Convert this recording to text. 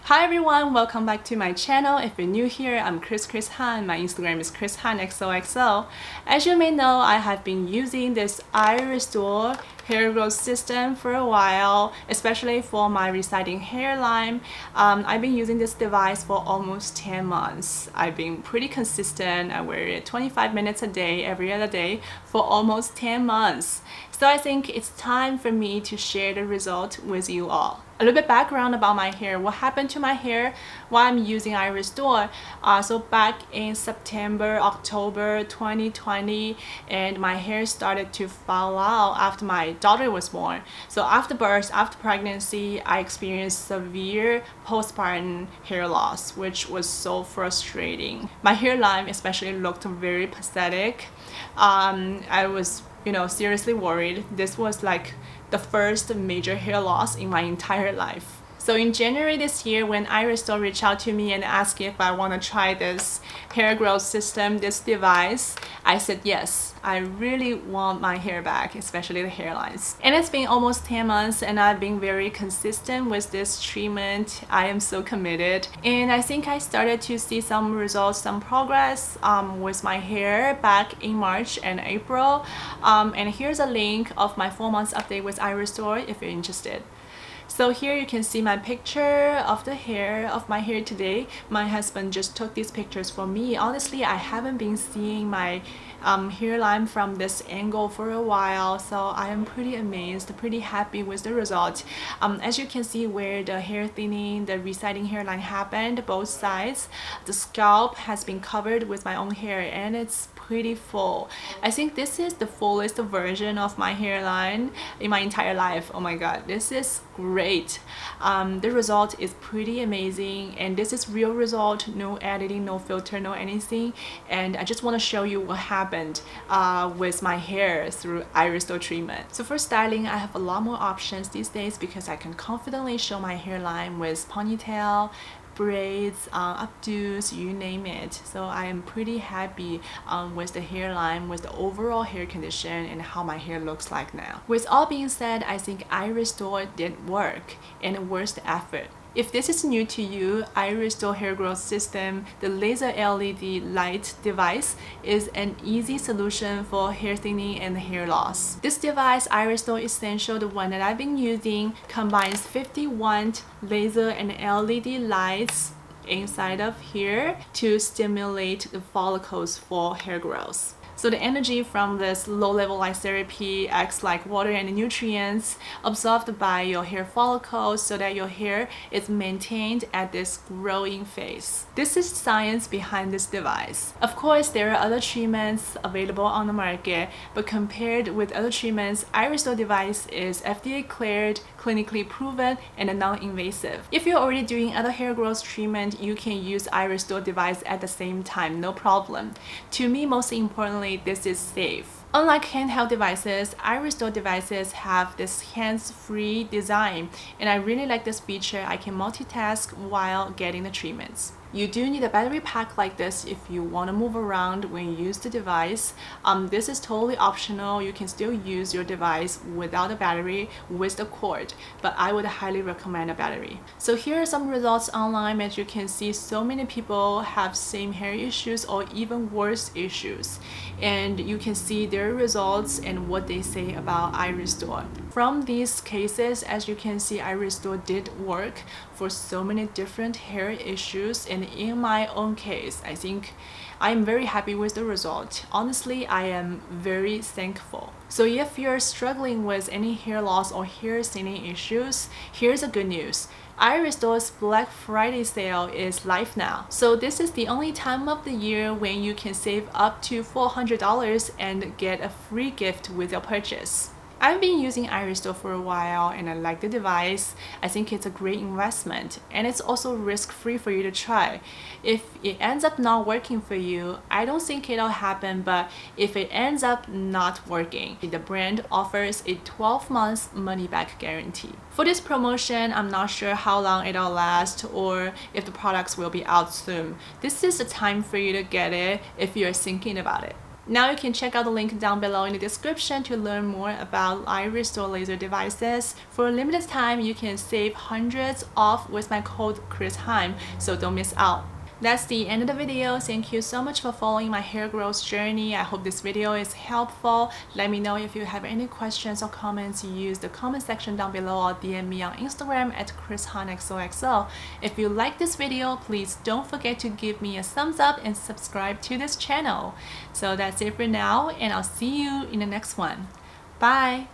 Hi everyone, welcome back to my channel. If you're new here, I'm Chris Han. My Instagram is chrishanxoxo. As you may know, I have been using this iRestore hair growth system for a while, especially for my receding hairline. I've been using this device for almost 10 months. I've been pretty consistent. I wear it 25 minutes a day, every other day for almost 10 months. So I think it's time for me to share the result with you all. A little bit background about my hair. What happened to my hair while I'm using iRestore? So back in September, October 2020, and my hair started to fall out after my daughter was born. So after birth, after pregnancy, I experienced severe postpartum hair loss, which was so frustrating. My hairline especially looked very pathetic. I was seriously worried. This was like the first major hair loss in my entire life. So in January this year, when iRestore reached out to me and asked if I want to try this hair growth system, this device, I said yes. I really want my hair back, especially the hairlines. And it's been almost 10 months and I've been very consistent with this treatment. I am so committed. And I think I started to see some results, some progress with my hair back in March and April. And here's a link of my 4 months update with iRestore if you're interested. So here you can see my picture of the hair of my hair today. My husband just took these pictures for me. Honestly, I haven't been seeing my hairline from this angle for a while, so I am pretty amazed, pretty happy with the result. As you can see where the hair thinning, the receding hairline happened, both sides, the scalp has been covered with my own hair and it's pretty full. I think this is the fullest version of my hairline in my entire life. Oh my god, this is great. The result is pretty amazing and this is real result, no editing, no filter, no anything. And I just want to show you what happened with my hair through iRestore treatment. So for styling, I have a lot more options these days because I can confidently show my hairline with ponytail, braids, updos, you name it. So I am pretty happy with the hairline, with the overall hair condition and how my hair looks like now. With all being said, I think iRestore did work and worth the effort. If this is new to you, iRestore hair growth system, the laser LED light device, is an easy solution for hair thinning and hair loss. This device, iRestore Essential, the one that I've been using, combines 50-watt laser and LED lights inside of here to stimulate the follicles for hair growth. So the energy from this low-level light therapy acts like water and nutrients absorbed by your hair follicles so that your hair is maintained at this growing phase. This is science behind this device. Of course, there are other treatments available on the market, but compared with other treatments, iRestore device is FDA cleared, clinically proven, and non-invasive. If you're already doing other hair growth treatment, you can use iRestore device at the same time, no problem. To me, most importantly, this is safe. Unlike handheld devices, iRestore devices have this hands-free design, and I really like this feature. I can multitask while getting the treatments. You do need a battery pack like this if you want to move around when you use the device. This is totally optional. You can still use your device without a battery with the cord, but I would highly recommend a battery. So here are some results online. As you can see, so many people have same hair issues or even worse issues, and you can see their results and what they say about iRestore. From these cases, as you can see, iRestore did work for so many different hair issues, and in my own case, I think I'm very happy with the result. Honestly, I am very thankful. So if you're struggling with any hair loss or hair thinning issues, here's the good news. iRestore's Black Friday sale is live now. So this is the only time of the year when you can save up to $400 and get a free gift with your purchase. I've been using iRestore for a while and I like the device. I think it's a great investment and it's also risk-free for you to try. If it ends up not working for you, I don't think it'll happen, but if it ends up not working, the brand offers a 12 months money-back guarantee. For this promotion, I'm not sure how long it'll last or if the products will be out soon. This is the time for you to get it if you're thinking about it. Now you can check out the link down below in the description to learn more about iRestore laser devices. For a limited time, you can save hundreds off with my code ChrisHan, so don't miss out. That's the end of the video. Thank you so much for following my hair growth journey. I hope this video is helpful. Let me know if you have any questions or comments. Use the comment section down below or DM me on Instagram at chrishanxoxo. If you like this video, please don't forget to give me a thumbs up and subscribe to this channel. So that's it for now, and I'll see you in the next one. Bye!